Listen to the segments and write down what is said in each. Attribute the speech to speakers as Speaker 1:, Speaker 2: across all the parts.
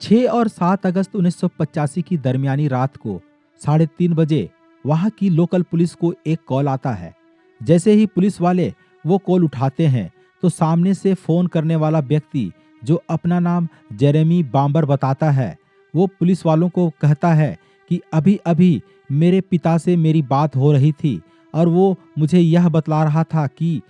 Speaker 1: 6 और 7 अगस्त 1985 की दरमियानी रात को 3:30 बजे वहां की लोकल पुलिस को एक कॉल आता है। जैसे ही पुलिस वाले वो कॉल उठाते हैं तो सामने से फोन करने वाला व्यक्ति, जो अपना नाम जेरेमी बाम्बर बताता है, वो पुलिस वालों को कहता है कि अभी अभी मेरे पिता से मेरी बात हो रही थी और वो मुझे यह बतला रहा था कि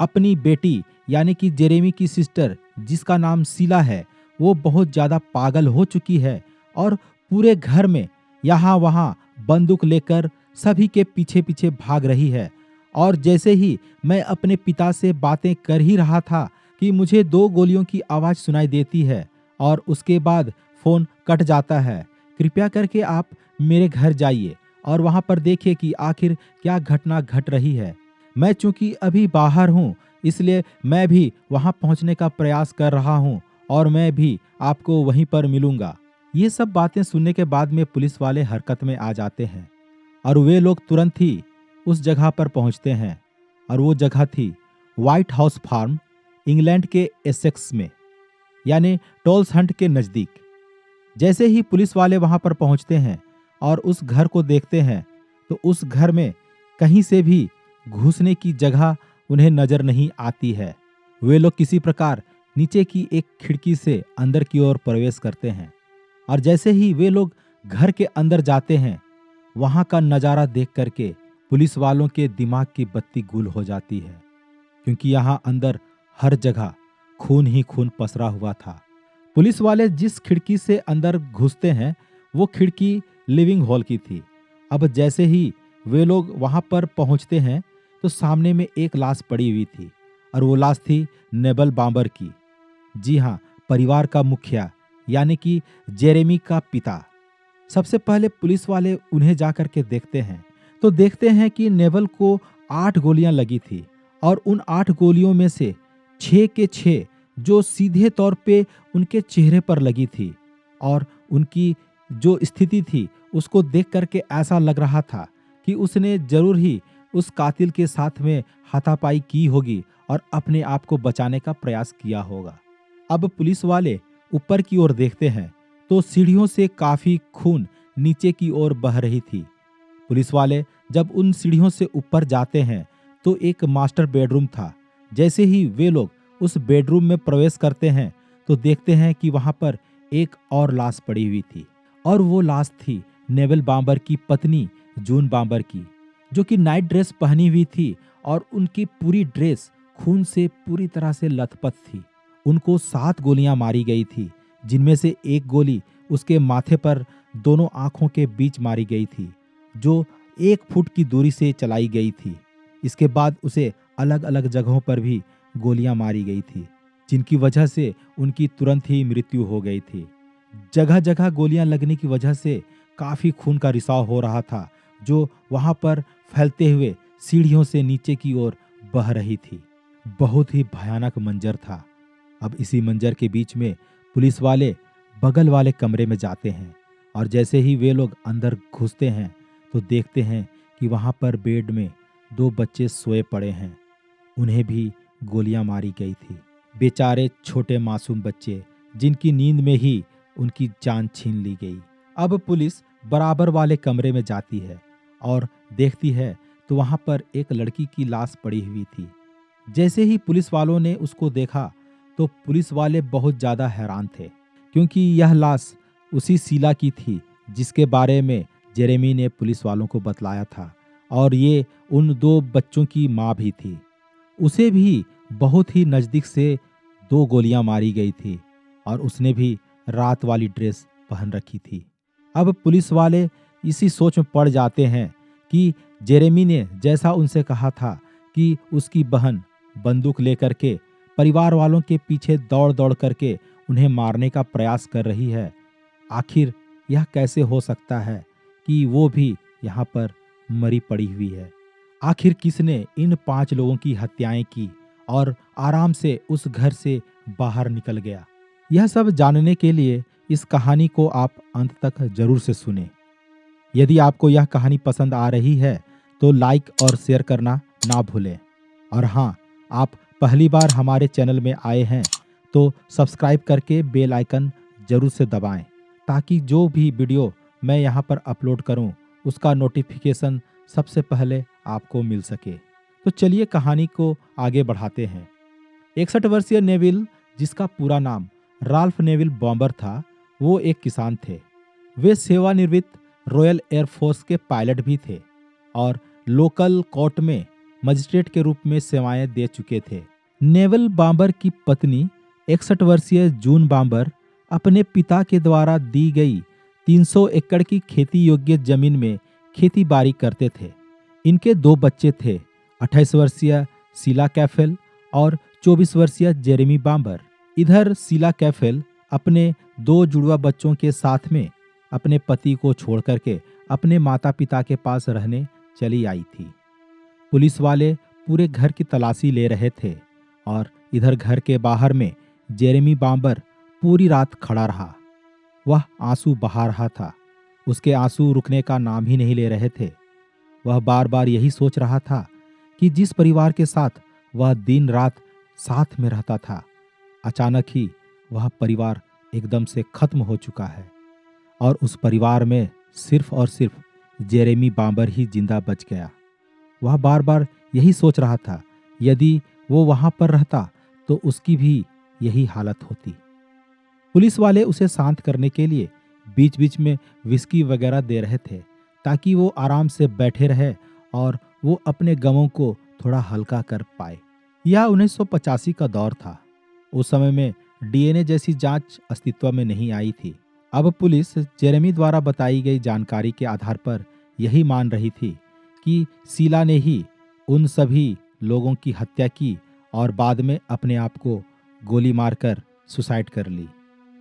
Speaker 1: अपनी बेटी यानी कि जेरेमी की सिस्टर, जिसका नाम शीला है, वो बहुत ज्यादा पागल हो चुकी है और पूरे घर में यहाँ वहाँ बंदूक लेकर सभी के पीछे पीछे भाग रही है। और जैसे ही मैं अपने पिता से बातें कर ही रहा था कि मुझे 2 गोलियों की आवाज सुनाई देती है और उसके बाद फोन कट जाता है। कृपया करके आप मेरे घर जाइए और वहां पर देखिए कि आखिर क्या घटना घट रही है। मैं चूंकि अभी बाहर हूं, इसलिए मैं भी वहां पहुंचने का प्रयास कर रहा हूं और मैं भी आपको वहीं पर मिलूंगा। ये सब बातें सुनने के बाद में पुलिस वाले हरकत में आ जाते हैं और वे लोग तुरंत ही उस जगह पर पहुंचते हैं और वो जगह थी व्हाइट हाउस फार्म, इंग्लैंड के एसेक्स में, यानी टोल्स हंट के नजदीक। जैसे ही पुलिस वाले वहां पर पहुंचते हैं और उस घर को देखते हैं तो उस घर में कहीं से भी घुसने की जगह उन्हें नजर नहीं आती है। वे लोग किसी प्रकार नीचे की एक खिड़की से अंदर की ओर प्रवेश करते हैं और जैसे ही वे लोग घर के अंदर जाते हैं, वहां का नजारा देख करके पुलिस वालों के दिमाग की बत्ती गुल हो जाती है, क्योंकि यहां अंदर हर जगह खून ही खून पसरा हुआ था। पुलिस वाले जिस खिड़की से अंदर घुसते हैं वो खिड़की लिविंग हॉल की थी। अब जैसे ही वे लोग वहां पर पहुंचते हैं तो सामने में एक लाश पड़ी हुई थी और वो लाश थी नेबल बाम्बर की। जी हाँ, परिवार का मुखिया यानी कि जेरेमी का पिता। सबसे पहले पुलिस वाले उन्हें जाकर के देखते हैं तो देखते हैं कि नेबल को 8 गोलियां लगी थी और उन 8 गोलियों में से 6 के 6 जो सीधे तौर पे उनके चेहरे पर लगी थी और उनकी जो स्थिति थी उसको देख करके ऐसा लग रहा था कि उसने जरूर ही उस कातिल के साथ में हाथापाई की होगी और अपने आप को बचाने का प्रयास किया होगा। अब पुलिस वाले ऊपर की ओर देखते हैं तो सीढ़ियों से काफी खून नीचे की ओर बह रही थी। पुलिस वाले जब उन सीढ़ियों से ऊपर जाते हैं तो एक मास्टर बेडरूम था। जैसे ही वे लोग उस बेडरूम में प्रवेश करते हैं तो देखते हैं कि वहां पर एक और लाश पड़ी हुई थी और वो लाश थी नेबल बाम्बर की पत्नी जून बाम्बर की, जो कि नाइट ड्रेस पहनी हुई थी और उनकी पूरी ड्रेस खून से पूरी तरह से लथपथ थी। उनको 7 गोलियां मारी गई थी, जिनमें से एक गोली उसके माथे पर दोनों आंखों के बीच मारी गई थी, जो 1 फुट की दूरी से चलाई गई थी। इसके बाद उसे अलग अलग जगहों पर भी गोलियां मारी गई थी, जिनकी वजह से उनकी तुरंत ही मृत्यु हो गई थी। जगह जगह गोलियां लगने की वजह से काफी खून का रिसाव हो रहा था, जो वहां पर फैलते हुए सीढ़ियों से नीचे की ओर बह रही थी। बहुत ही भयानक मंजर था। अब इसी मंजर के बीच में पुलिस वाले बगल वाले कमरे में जाते हैं और जैसे ही वे लोग अंदर घुसते हैं तो देखते हैं कि वहां पर बेड में 2 बच्चे सोए पड़े हैं। उन्हें भी गोलियां मारी गई थी। बेचारे छोटे मासूम बच्चे, जिनकी नींद में ही उनकी जान छीन ली गई। अब पुलिस बराबर वाले कमरे में जाती है और देखती है तो वहां पर एक लड़की की लाश पड़ी हुई थी। जैसे ही पुलिस वालों ने उसको देखा तो पुलिस वाले बहुत ज्यादा हैरान थे, क्योंकि यह लाश उसी शीला की थी जिसके बारे में जेरेमी ने पुलिस वालों को बतलाया था और ये उन 2 बच्चों की माँ भी थी। उसे भी बहुत ही नजदीक से 2 गोलियां मारी गई थी और उसने भी रात वाली ड्रेस पहन रखी थी। अब पुलिस वाले इसी सोच में पड़ जाते हैं कि जेरेमी ने जैसा उनसे कहा था कि उसकी बहन बंदूक लेकर के परिवार वालों के पीछे दौड़ दौड़ करके उन्हें मारने का प्रयास कर रही है, आखिर यह कैसे हो सकता है कि वो भी यहाँ पर मरी पड़ी हुई है। आखिर किसने इन 5 लोगों की हत्याएं की और आराम से उस घर से बाहर निकल गया? यह सब जानने के लिए इस कहानी को आप अंत तक जरूर से सुने। यदि आपको यह कहानी पसंद आ रही है तो लाइक और शेयर करना ना भूलें। और हाँ, आप पहली बार हमारे चैनल में आए हैं तो सब्सक्राइब करके बेल आइकन जरूर से दबाएं ताकि जो भी वीडियो मैं यहाँ पर अपलोड करूँ उसका नोटिफिकेशन सबसे पहले आपको मिल सके। तो चलिए कहानी को आगे बढ़ाते हैं। 61 वर्षीय नेविल, जिसका पूरा नाम राल्फ नेविल बॉम्बर था, वो एक किसान थे। वे सेवानिवृत्त रॉयल एयरफोर्स के पायलट भी थे और लोकल कोर्ट में मजिस्ट्रेट के रूप में सेवाएं दे चुके थे। नेवल बॉम्बर की पत्नी 61 वर्षीय जून बॉम्बर अपने पिता के द्वारा दी गई 300 एकड़ की खेती योग्य जमीन में खेती बाड़ी करते थे। इनके 2 बच्चे थे, 28 वर्षीय शीला कैफेल और 24 वर्षीय जेरेमी बॉम्बर। इधर शीला कैफेल अपने 2 जुड़वा बच्चों के साथ में अपने पति को छोड़ करके अपने माता पिता के पास रहने चली आई थी। पुलिस वाले पूरे घर की तलाशी ले रहे थे और इधर घर के बाहर में जेरेमी बॉम्बर पूरी रात खड़ा रहा। वह आंसू बहा रहा था। उसके आंसू रुकने का नाम ही नहीं ले रहे थे। वह बार बार यही सोच रहा था कि जिस परिवार के साथ वह दिन रात साथ में रहता था, अचानक ही वह परिवार एकदम से खत्म हो चुका है और उस परिवार में सिर्फ और सिर्फ जेरेमी बॉम्बर ही जिंदा बच गया। वह बार बार यही सोच रहा था, यदि वो वहां पर रहता तो उसकी भी यही हालत होती। पुलिस वाले उसे शांत करने के लिए बीच बीच में विस्की वगैरह दे रहे थे ताकि वो आराम से बैठे रहे और वो अपने गमों को थोड़ा हल्का कर पाए। यह 1985 का दौर था। उस समय में डीएनए जैसी जांच अस्तित्व में नहीं आई थी। अब पुलिस जेरेमी द्वारा बताई गई जानकारी के आधार पर यही मान रही थी कि शीला ने ही उन सभी लोगों की हत्या की और बाद में अपने आप को गोली मारकर सुसाइड कर ली।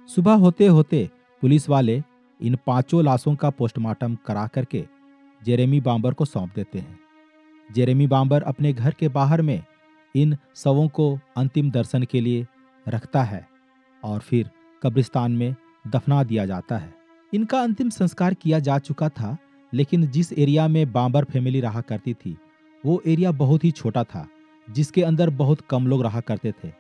Speaker 1: सुबह होते होते पुलिस वाले इन 5 लाशों का पोस्टमार्टम करा करके जेरेमी बॉम्बर को सौंप देते हैं। जेरेमी बॉम्बर अपने घर के बाहर में इन शवों को अंतिम दर्शन के लिए रखता है और फिर कब्रिस्तान में दफना दिया जाता है। इनका अंतिम संस्कार किया जा चुका था, लेकिन जिस एरिया में बॉम्बर फैमिली रहा करती थी वो एरिया बहुत ही छोटा था, जिसके अंदर बहुत कम लोग रहा करते थे।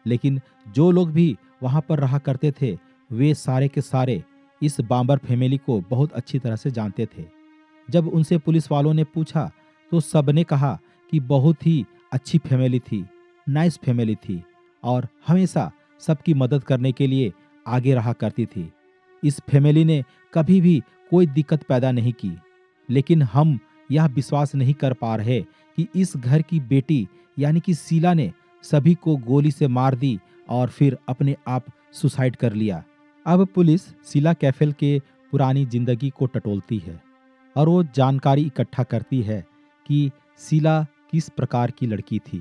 Speaker 1: लेकिन जो लोग भी वहां पर रहा करते थे वे सारे के सारे इस बॉम्बर फैमिली को बहुत अच्छी तरह से जानते थे। जब उनसे पुलिस वालों ने पूछा तो सबने कहा कि बहुत ही अच्छी फैमिली थी, नाइस फैमिली थी और हमेशा सबकी मदद करने के लिए आगे रहा करती थी। इस फैमिली ने कभी भी कोई दिक्कत पैदा नहीं की। लेकिन हम यह विश्वास नहीं कर पा रहे कि इस घर की बेटी यानी कि शीला ने सभी को गोली से मार दी और फिर अपने आप सुसाइड कर लिया। अब पुलिस शीला कैफेल के पुरानी जिंदगी को टटोलती है और वो जानकारी इकट्ठा करती है कि शीला किस प्रकार की लड़की थी।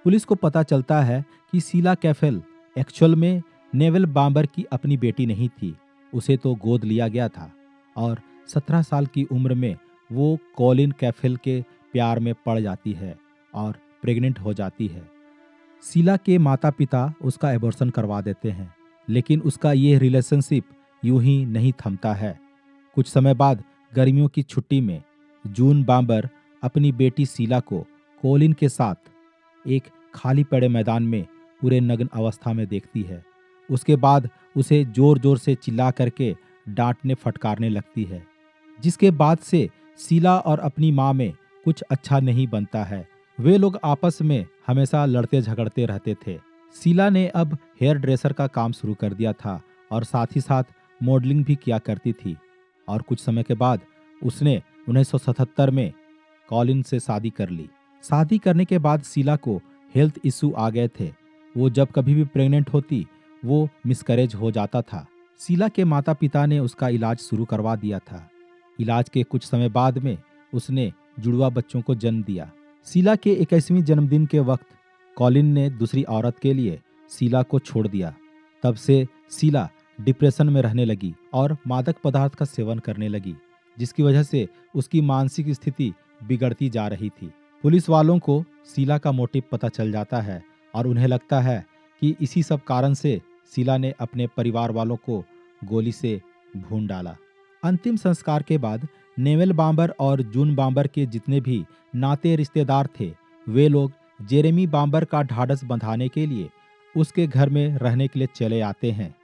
Speaker 1: पुलिस को पता चलता है कि शीला कैफेल एक्चुअल में नेवल बॉम्बर की अपनी बेटी नहीं थी। उसे तो गोद लिया गया था और 17 साल की उम्र में वो कॉलिन कैफेल के प्यार में पड़ जाती है और प्रेग्नेंट हो जाती है। शीला के माता पिता उसका एबॉर्शन करवा देते हैं, लेकिन उसका ये रिलेशनशिप यूं ही नहीं थमता है। कुछ समय बाद गर्मियों की छुट्टी में जून बॉम्बर अपनी बेटी शीला को कॉलिन के साथ एक खाली पड़े मैदान में पूरे नग्न अवस्था में देखती है। उसके बाद उसे जोर जोर से चिल्ला करके डांटने फटकारने लगती है, जिसके बाद से शीला और अपनी माँ में कुछ अच्छा नहीं बनता है। वे लोग आपस में हमेशा लड़ते झगड़ते रहते थे। शीला ने अब हेयर ड्रेसर का काम शुरू कर दिया था और साथ ही साथ मॉडलिंग भी किया करती थी और कुछ समय के बाद उसने 1977 में कॉलिन से शादी कर ली। शादी करने के बाद शीला को हेल्थ इश्यू आ गए थे। वो जब कभी भी प्रेग्नेंट होती वो मिसकैरेज हो जाता था। शीला के माता पिता ने उसका इलाज शुरू करवा दिया था। इलाज के कुछ समय बाद में उसने जुड़वा बच्चों को जन्म दिया। शीला के 21वें जन्मदिन के वक्त कॉलिन ने दूसरी औरत के लिए शीला को छोड़ दिया। तब से शीला डिप्रेशन में रहने लगी और मादक पदार्थ का सेवन करने लगी, जिसकी वजह से उसकी मानसिक स्थिति बिगड़ती जा रही थी। पुलिस वालों को शीला का मोटिव पता चल जाता है और उन्हें लगता है कि इसी सब कारण से शीला ने अपने परिवार वालों को गोली से भून डाला। अंतिम संस्कार के बाद नेवल बॉम्बर और जून बॉम्बर के जितने भी नाते रिश्तेदार थे वे लोग जेरेमी बॉम्बर का ढाढ़स बंधाने के लिए उसके घर में रहने के लिए चले आते हैं।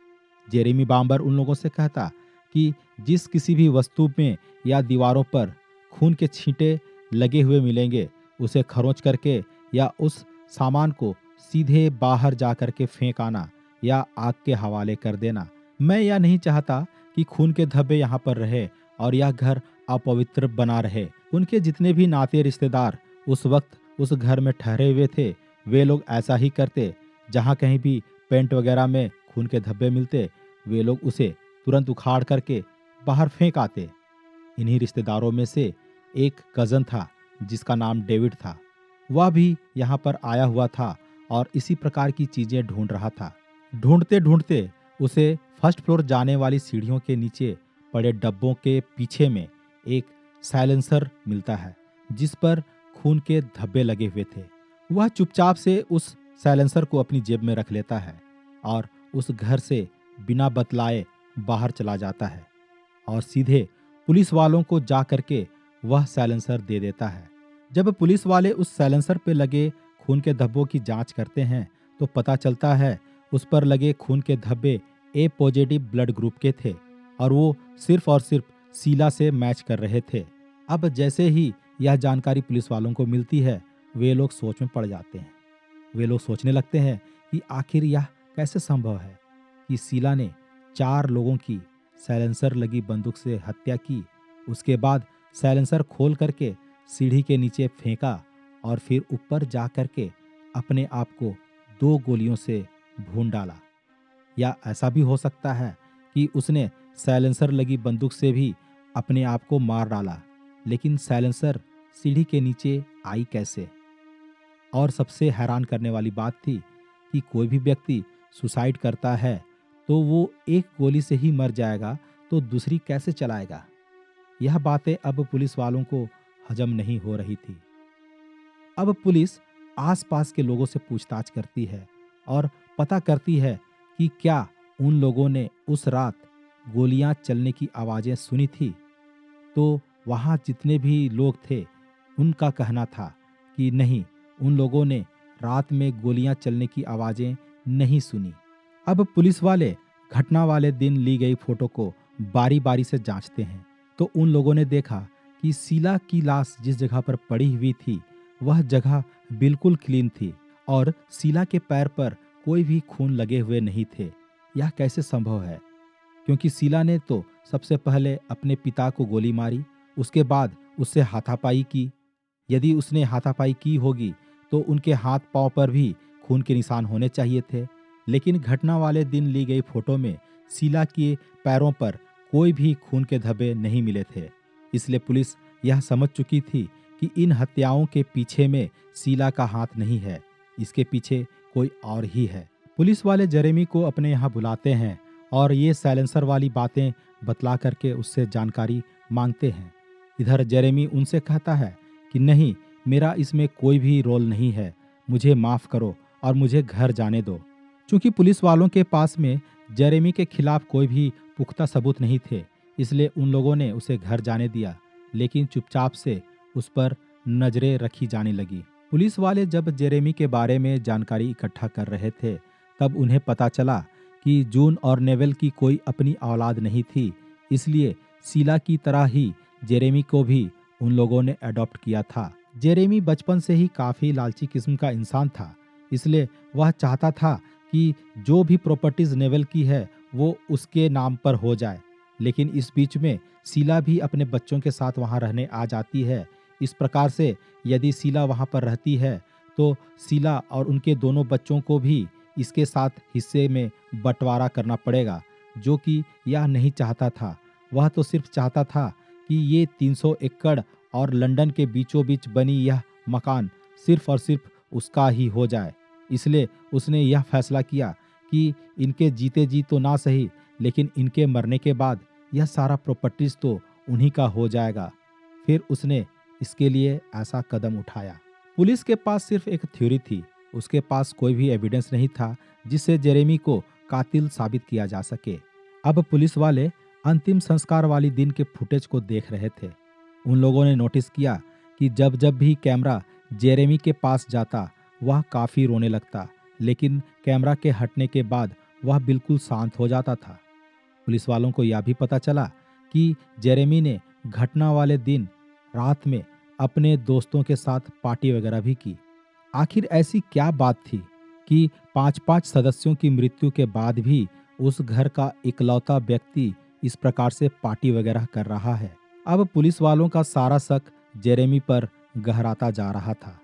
Speaker 1: जेरेमी बाम्बर उन लोगों से कहता कि जिस किसी भी वस्तु में या दीवारों पर खून के छींटे लगे हुए मिलेंगे, उसे खरोंच करके या उस सामान को सीधे बाहर जा करके फेंक आना या आग के हवाले कर देना। मैं यह नहीं चाहता कि खून के धब्बे यहाँ पर रहे और यह घर अपवित्र बना रहे। उनके जितने भी नाते रिश्तेदार उस वक्त उस घर में ठहरे हुए थे, वे लोग ऐसा ही करते। जहाँ कहीं भी पेंट वगैरह में खून के धब्बे मिलते, वे लोग उसे तुरंत उखाड़ करके बाहर फेंक आते। इन्हीं रिश्तेदारों में से एक कजन था जिसका नाम डेविड था। वह भी यहाँ पर आया हुआ था और इसी प्रकार की चीजें ढूंढ रहा था। ढूंढते ढूंढते उसे फर्स्ट फ्लोर जाने वाली सीढ़ियों के नीचे पड़े डब्बों के पीछे में एक साइलेंसर मिलता है जिस पर खून के धब्बे लगे हुए थे। वह चुपचाप से उस साइलेंसर को अपनी जेब में रख लेता है और उस घर से बिना बतलाए बाहर चला जाता है और सीधे पुलिस वालों को जा करके वह साइलेंसर दे देता है। जब पुलिस वाले उस साइलेंसर पे लगे खून के धब्बों की जांच करते हैं तो पता चलता है उस पर लगे खून के धब्बे ए पॉजिटिव ब्लड ग्रुप के थे और वो सिर्फ और सिर्फ शीला से मैच कर रहे थे। अब जैसे ही यह जानकारी पुलिस वालों को मिलती है, वे लोग सोच में पड़ जाते हैं। वे लोग सोचने लगते हैं कि आखिर यह कैसे संभव है कि शीला ने 4 लोगों की साइलेंसर लगी बंदूक से हत्या की, उसके बाद साइलेंसर खोल करके सीढ़ी के नीचे फेंका और फिर ऊपर जा करके अपने आप को 2 गोलियों से भून डाला। या ऐसा भी हो सकता है कि उसने साइलेंसर लगी बंदूक से भी अपने आप को मार डाला, लेकिन साइलेंसर सीढ़ी के नीचे आई कैसे? और सबसे हैरान करने वाली बात थी कि कोई भी व्यक्ति सुसाइड करता है तो वो एक गोली से ही मर जाएगा, तो दूसरी कैसे चलाएगा? यह बातें अब पुलिस वालों को हजम नहीं हो रही थी। अब पुलिस आसपास के लोगों से पूछताछ करती है और पता करती है कि क्या उन लोगों ने उस रात गोलियां चलने की आवाजें सुनी थी। तो वहां जितने भी लोग थे उनका कहना था कि नहीं, उन लोगों ने रात में गोलियां चलने की आवाजें नहीं सुनी। अब पुलिस वाले घटना वाले दिन ली गई फोटो को बारी बारी से जांचते हैं तो उन लोगों ने देखा कि शीला की लाश जिस जगह पर पड़ी हुई थी वह जगह बिल्कुल क्लीन थी और शीला के पैर पर कोई भी खून लगे हुए नहीं थे। यह कैसे संभव है? क्योंकि शीला ने तो सबसे पहले अपने पिता को गोली मारी, उसके बाद उससे हाथापाई की। यदि उसने हाथापाई की होगी तो उनके हाथ पांव पर भी खून के निशान होने चाहिए थे, लेकिन घटना वाले दिन ली गई फोटो में शीला के पैरों पर कोई भी खून के धब्बे नहीं मिले थे। इसलिए पुलिस यह समझ चुकी थी कि इन हत्याओं के पीछे में शीला का हाथ नहीं है, इसके पीछे कोई और ही है। पुलिस वाले जेरेमी को अपने यहाँ बुलाते हैं और ये साइलेंसर वाली बातें बतला करके उससे जानकारी मांगते हैं। इधर जेरेमी उनसे कहता है कि नहीं, मेरा इसमें कोई भी रोल नहीं है, मुझे माफ करो और मुझे घर जाने दो। चूंकि पुलिस वालों के पास में जेरेमी के खिलाफ कोई भी पुख्ता सबूत नहीं थे, इसलिए उन लोगों ने उसे घर जाने दिया, लेकिन चुपचाप से उस पर नजरें रखी जाने लगी। पुलिस वाले जब जेरेमी के बारे में जानकारी इकट्ठा कर रहे थे तब उन्हें पता चला कि जून और नेवेल की कोई अपनी औलाद नहीं थी, इसलिए शीला की तरह ही जेरेमी को भी उन लोगों ने अडॉप्ट किया था। जेरेमी बचपन से ही काफी लालची किस्म का इंसान था, इसलिए वह चाहता था कि जो भी प्रॉपर्टीज नेवेल की है वो उसके नाम पर हो जाए। लेकिन इस बीच में शीला भी अपने बच्चों के साथ वहां रहने आ जाती है। इस प्रकार से यदि शीला वहां पर रहती है तो शीला और उनके दोनों बच्चों को भी इसके साथ हिस्से में बंटवारा करना पड़ेगा, जो कि यह नहीं चाहता था। वह तो सिर्फ चाहता था कि ये 300 एकड़ और लंदन के बीचों बीच बनी यह मकान सिर्फ और सिर्फ उसका ही हो जाए। इसलिए उसने यह फैसला किया कि इनके जीते जी तो ना सही, लेकिन इनके मरने के बाद यह सारा प्रॉपर्टीज तो उन्हीं का हो जाएगा। फिर उसने इसके लिए ऐसा कदम उठाया। पुलिस के पास सिर्फ एक थ्योरी थी, उसके पास कोई भी एविडेंस नहीं था जिससे जेरेमी को कातिल साबित किया जा सके। अब पुलिस वाले अंतिम संस्कार वाली दिन के फुटेज को देख रहे थे। उन लोगों ने नोटिस किया कि जब जब भी कैमरा जेरेमी के पास जाता वह काफी रोने लगता, लेकिन कैमरा के हटने के बाद वह बिल्कुल शांत हो जाता था। पुलिस वालों को यह भी पता चला कि जेरेमी ने घटना वाले दिन रात में अपने दोस्तों के साथ पार्टी वगैरह भी की। आखिर ऐसी क्या बात थी कि पांच पांच सदस्यों की मृत्यु के बाद भी उस घर का इकलौता व्यक्ति इस प्रकार से पार्टी वगैरह कर रहा है। अब पुलिस वालों का सारा शक जेरेमी पर गहराता जा रहा था।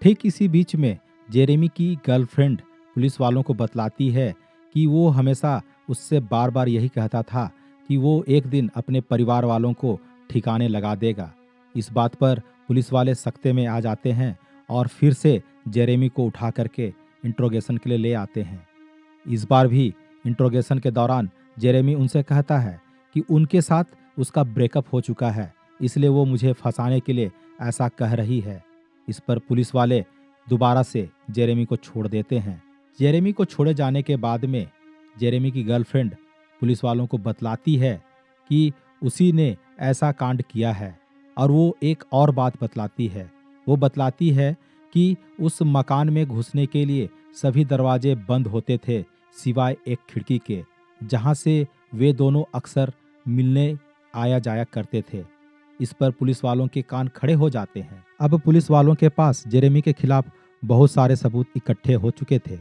Speaker 1: ठीक इसी बीच में जेरेमी की गर्लफ्रेंड पुलिस वालों को बतलाती है कि वो हमेशा उससे बार बार यही कहता था कि वो एक दिन अपने परिवार वालों को ठिकाने लगा देगा। इस बात पर पुलिस वाले सख्ते में आ जाते हैं और फिर से जेरेमी को उठा करके इंट्रोगेशन के लिए ले आते हैं। इस बार भी इंट्रोगेशन के दौरान जेरेमी उनसे कहता है कि उनके साथ उसका ब्रेकअप हो चुका है, इसलिए वो मुझे फंसाने के लिए ऐसा कह रही है। इस पर पुलिस वाले दोबारा से जेरेमी को छोड़ देते हैं। जेरेमी को छोड़े जाने के बाद में जेरेमी की गर्लफ्रेंड पुलिस वालों को बतलाती है कि उसी ने ऐसा कांड किया है, और वो एक और बात बतलाती है। वो बतलाती है कि उस मकान में घुसने के लिए सभी दरवाजे बंद होते थे सिवाय एक खिड़की के, जहां से वे दोनों अक्सर मिलने आया जाया करते थे। इस पर पुलिस वालों के कान खड़े हो जाते हैं। अब पुलिस वालों के पास जेरेमी के खिलाफ बहुत सारे सबूत इकट्ठे हो चुके थे।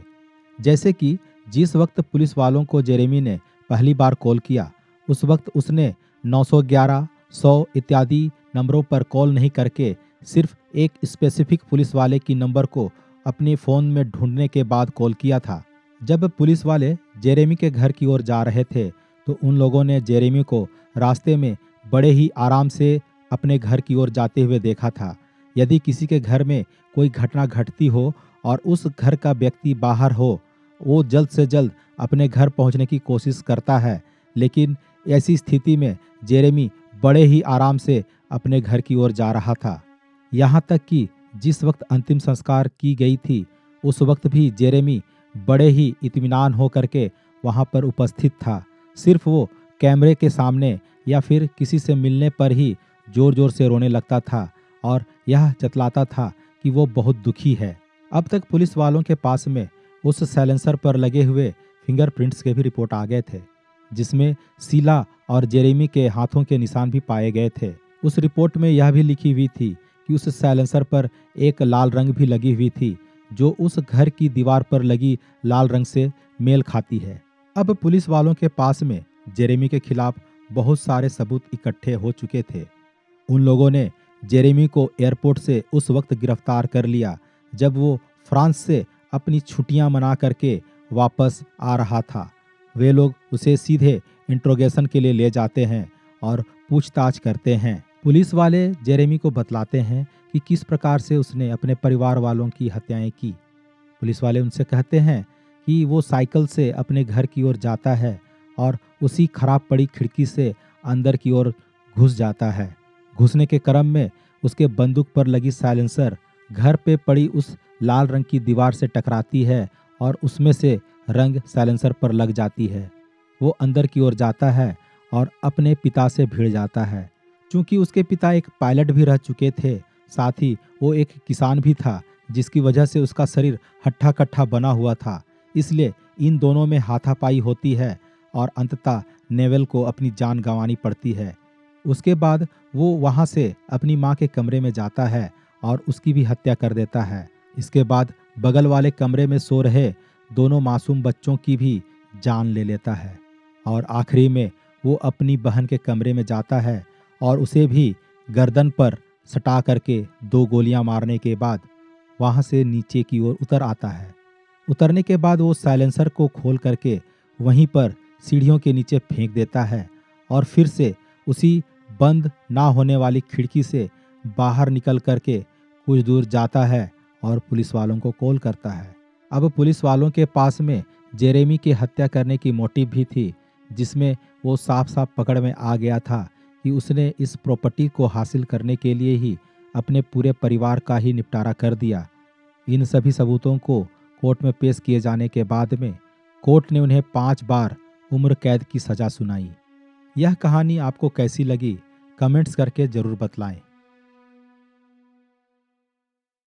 Speaker 1: जैसे कि जिस वक्त पुलिस वालों को जेरेमी ने पहली बार कॉल किया, उस वक्त उसने 911, 100 इत्यादि नंबरों पर कॉल नहीं करके सिर्फ एक स्पेसिफिक पुलिस वाले की नंबर को अपने फ़ोन में ढूंढने के बाद कॉल किया था। जब पुलिस वाले जेरेमी के घर की ओर जा रहे थे तो उन लोगों ने जेरेमी को रास्ते में बड़े ही आराम से अपने घर की ओर जाते हुए देखा था। यदि किसी के घर में कोई घटना घटती हो और उस घर का व्यक्ति बाहर हो, वो जल्द से जल्द अपने घर पहुंचने की कोशिश करता है, लेकिन ऐसी स्थिति में जेरेमी बड़े ही आराम से अपने घर की ओर जा रहा था। यहाँ तक कि जिस वक्त अंतिम संस्कार की गई थी, उस वक्त भी जेरेमी बड़े ही इत्मीनान हो करके वहाँ पर उपस्थित था। सिर्फ वो कैमरे के सामने या फिर किसी से मिलने पर ही जोर जोर से रोने लगता था और यह जतलाता था कि वो बहुत दुखी है। अब तक पुलिस वालों के पास में उस साइलेंसर पर लगे हुए फिंगरप्रिंट्स के भी रिपोर्ट आ गए थे, जिसमें शीला और जेरेमी के हाथों के निशान भी पाए गए थे। उस रिपोर्ट में यह भी लिखी हुई थी कि उस साइलेंसर पर एक लाल रंग भी लगी हुई थी, जो उस घर की दीवार पर लगी लाल रंग से मेल खाती है। अब पुलिस वालों के पास में जेरेमी के खिलाफ बहुत सारे सबूत इकट्ठे हो चुके थे। उन लोगों ने जेरेमी को एयरपोर्ट से उस वक्त गिरफ्तार कर लिया जब वो फ्रांस से अपनी छुट्टियां मना करके वापस आ रहा था। वे लोग उसे सीधे इंट्रोगेशन के लिए ले जाते हैं और पूछताछ करते हैं। पुलिस वाले जेरेमी को बतलाते हैं कि किस प्रकार से उसने अपने परिवार वालों की हत्याएं की। पुलिस वाले उनसे कहते हैं कि वो साइकिल से अपने घर की ओर जाता है और उसी खराब पड़ी खिड़की से अंदर की ओर घुस जाता है। घुसने के क्रम में उसके बंदूक पर लगी साइलेंसर घर पे पड़ी उस लाल रंग की दीवार से टकराती है और उसमें से रंग साइलेंसर पर लग जाती है। वो अंदर की ओर जाता है और अपने पिता से भिड़ जाता है। चूंकि उसके पिता एक पायलट भी रह चुके थे, साथ ही वो एक किसान भी था, जिसकी वजह से उसका शरीर हट्ठा कट्ठा बना हुआ था। इसलिए इन दोनों में हाथापाई होती है और अंततः नेवल को अपनी जान गंवानी पड़ती है। उसके बाद वो वहाँ से अपनी माँ के कमरे में जाता है और उसकी भी हत्या कर देता है। इसके बाद बगल वाले कमरे में सो रहे दोनों मासूम बच्चों की भी जान ले लेता है और आखिरी में वो अपनी बहन के कमरे में जाता है और उसे भी गर्दन पर सटा करके 2 गोलियां मारने के बाद वहां से नीचे की ओर उतर आता है। उतरने के बाद वो साइलेंसर को खोल करके वहीं पर सीढ़ियों के नीचे फेंक देता है और फिर से उसी बंद ना होने वाली खिड़की से बाहर निकल करके कुछ दूर जाता है और पुलिस वालों को कॉल करता है। अब पुलिस वालों के पास में जेरेमी की हत्या करने की मोटिव भी थी, जिसमें वो साफ साफ पकड़ में आ गया था कि उसने इस प्रॉपर्टी को हासिल करने के लिए ही अपने पूरे परिवार का ही निपटारा कर दिया। इन सभी सबूतों को कोर्ट में पेश किए जाने के बाद में कोर्ट ने उन्हें 5 बार उम्र कैद की सजा सुनाई। यह कहानी आपको कैसी लगी, कमेंट्स करके जरूर बतलाएं।